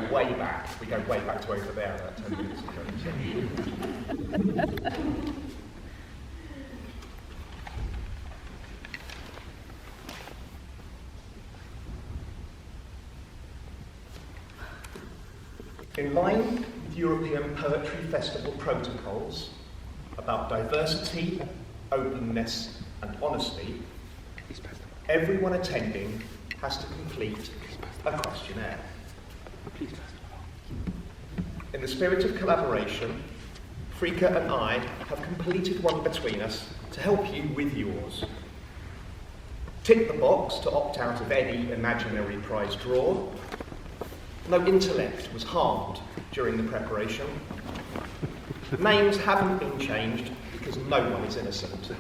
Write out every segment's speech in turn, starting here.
go way back. We go way back to over there about 10 minutes ago. In line with European Poetry Festival protocols about diversity, openness and honesty, everyone attending has to complete a questionnaire. In the spirit of collaboration, Freke and I have completed one between us to help you with yours. Tick the box to opt out of any imaginary prize draw. No intellect was harmed during the preparation. Names haven't been changed because no one is innocent.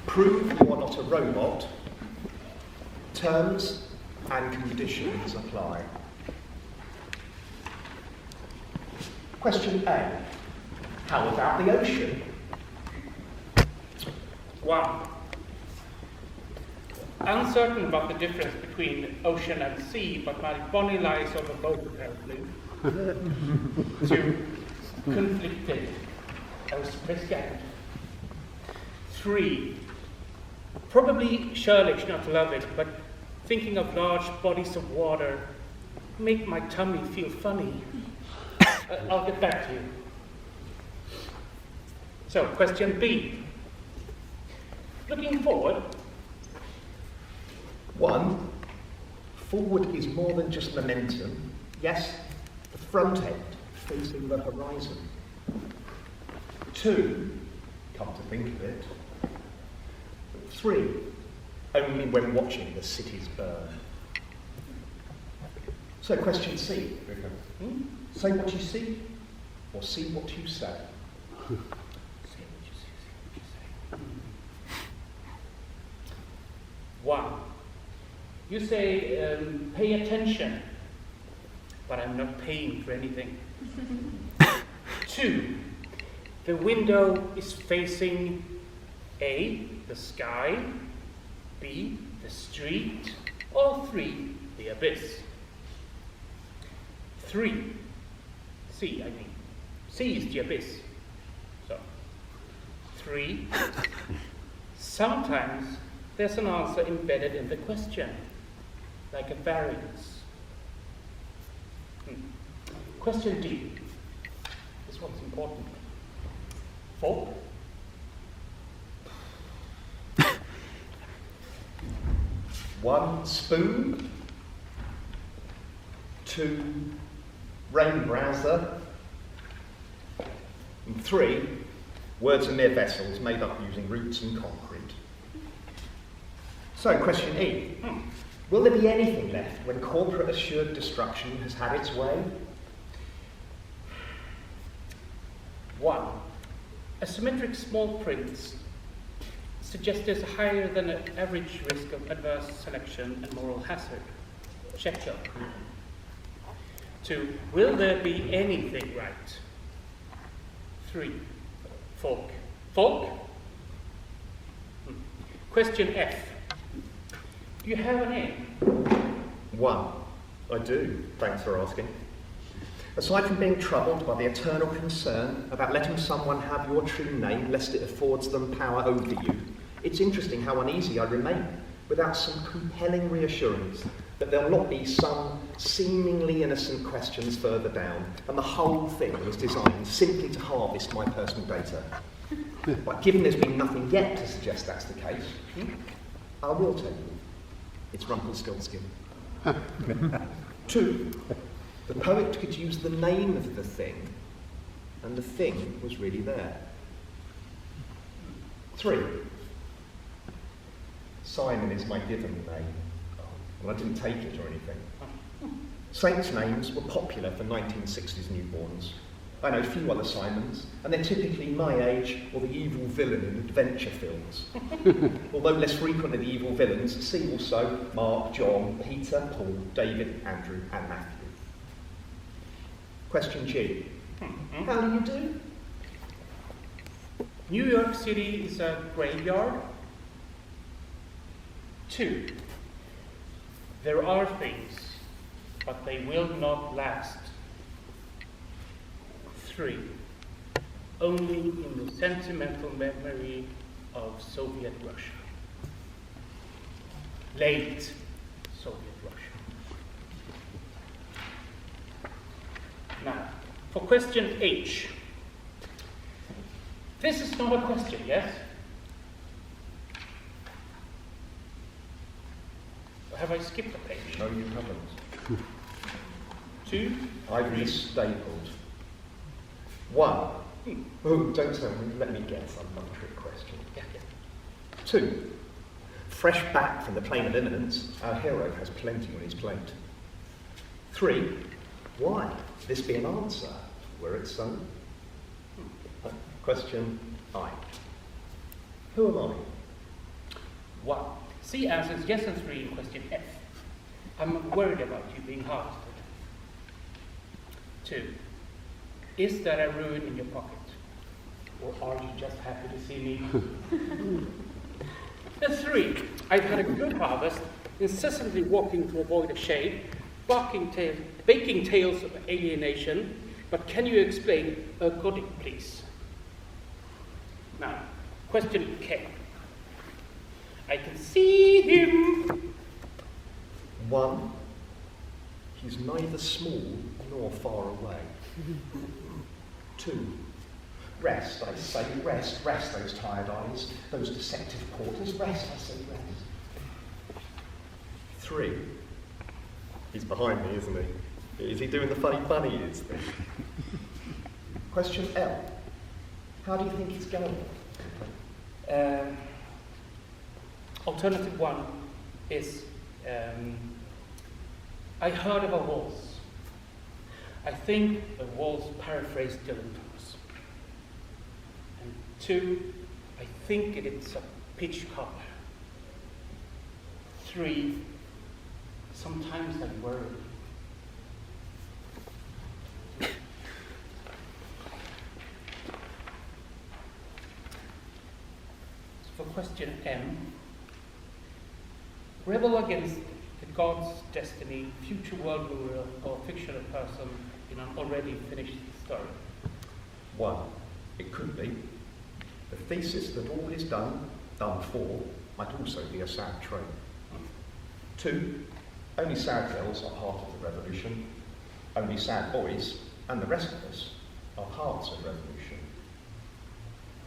Prove you are not a robot. Terms and conditions apply. Question A. How about the ocean? 1. Uncertain about the difference between ocean and sea, but my bonnie lies over both apparently. 2. Conflicted. I was prescient. 3. Probably churlish not to love it, but thinking of large bodies of water make my tummy feel funny. I'll get back to you. So, question B. Looking forward. 1. Forward is more than just momentum. Yes, the front end facing the horizon. 2. Come to think of it. 3. Only when watching the cities burn. So question C. Say what you see, or see what you say. Say what you say. 1. You say, pay attention, but I'm not paying for anything. 2. The window is facing A, the sky, B, the street, or 3, the abyss. 3. C, I mean. C is the abyss. So, 3. Sometimes there's an answer embedded in the question, like a variance. Question D. This one's important. 4. 1. Spoon. 2. Rain browser. And 3. Words are mere vessels made up using roots and concrete. So, question E. Will there be anything left when corporate assured destruction has had its way? 1. Asymmetric small prints suggest there's a higher than an average risk of adverse selection and moral hazard. Check your approval. 2. Will there be anything right? 3. Fork. Fork? Question F. Do you have a name? 1. I do, thanks for asking. Aside from being troubled by the eternal concern about letting someone have your true name lest it affords them power over you, it's interesting how uneasy I remain without some compelling reassurance that there'll not be some seemingly innocent questions further down, and the whole thing was designed simply to harvest my personal data. But given there's been nothing yet to suggest that's the case, I will tell you. It's Rumpelstiltskin. 2. The poet could use the name of the thing, and the thing was really there. 3. Simon is my given name. Well, I didn't take it or anything. Saints' names were popular for 1960s newborns. I know few other Simons, and they're typically my age or the evil villain in adventure films. Although less frequently the evil villains, see also Mark, John, Peter, Paul, David, Andrew, and Matthew. Question G. How do you do? New York City is a graveyard. 2. There are things but they will not last. 3. Only in the sentimental memory of Soviet Russia. Late Soviet Russia. Now, for question H. This is not a question, yes? Have I skipped a page? No, you haven't. 2. I've restapled. 1. Oh, don't tell me. Let me guess. I'm not a trick question. Yeah. 2. Fresh back from the plane of imminence, our hero has plenty on his plate. 3. Why? This be an answer, were it so? Question I. Who am I? 1. C answers yes and 3 in question F. I'm worried about you being harvested. 2. Is there a ruin in your pocket? Or are you just happy to see me? 3. I've had a good harvest, incessantly walking to avoid a shade, baking tales of alienation, but can you explain ergodic, please? Now, question K. I can see him. 1. He's neither small nor far away. 2. Rest, I say, rest those tired eyes, those deceptive portals, rest, I say, rest. 3. He's behind me, isn't he? Is he doing the funny bunny ears thing? Question L. How do you think he's going? Alternative 1 is, I heard of a waltz. I think the waltz paraphrased Dylan Thomas. And 2, I think it's a pitch color. 3, sometimes I worry. For question M, rebel against the god's destiny, future world ruler, or fictional person in an already finished story. 1. It could be. The thesis that all is done for, might also be a sad trope. 2. Only sad girls are part of the revolution. Only sad boys, and the rest of us, are parts of revolution.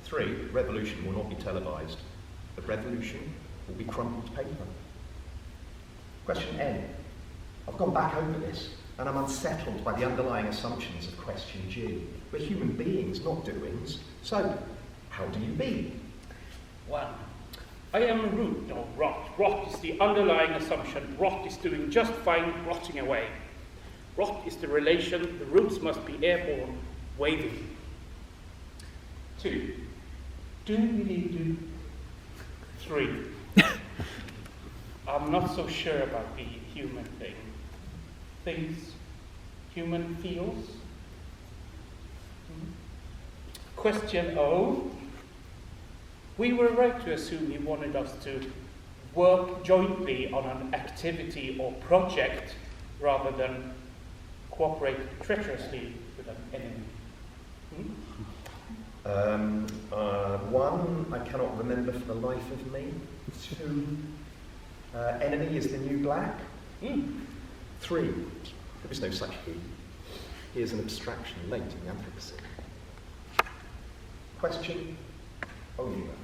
3. Revolution will not be televised. The revolution will be crumpled paper. Question N. I've gone back over this, and I'm unsettled by the underlying assumptions of question G. We're human beings, not doings. So, how do you be? 1. I am root, no rot. Rot is the underlying assumption. Rot is doing just fine, rotting away. Rot is the relation. The roots must be airborne, waving. 2. Do. 3. I'm not so sure about the human thing. Things human feels. Question O. We were right to assume he wanted us to work jointly on an activity or project rather than cooperate treacherously with an enemy. 1, I cannot remember for the life of me. 2, enemy is the new black. 3, there is no such he. He is an abstraction late in the Anthropocene. Question Oliver.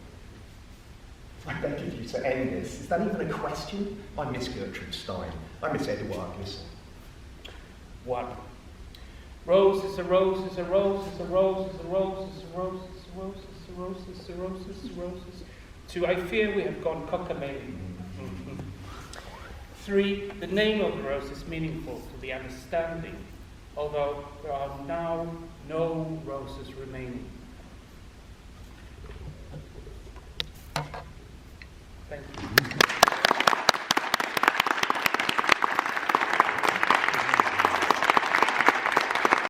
I beg of you to end this. Is that even a question? I miss Gertrude Stein. I miss Edouard Glissant. 1. Rose is a rose is a rose is a rose is a rose is a rose is a rose is a rose is a rose is a rose is. 2. I fear we have gone cockamamie. 3. The name of the rose is meaningful to the understanding, although there are now no roses remaining.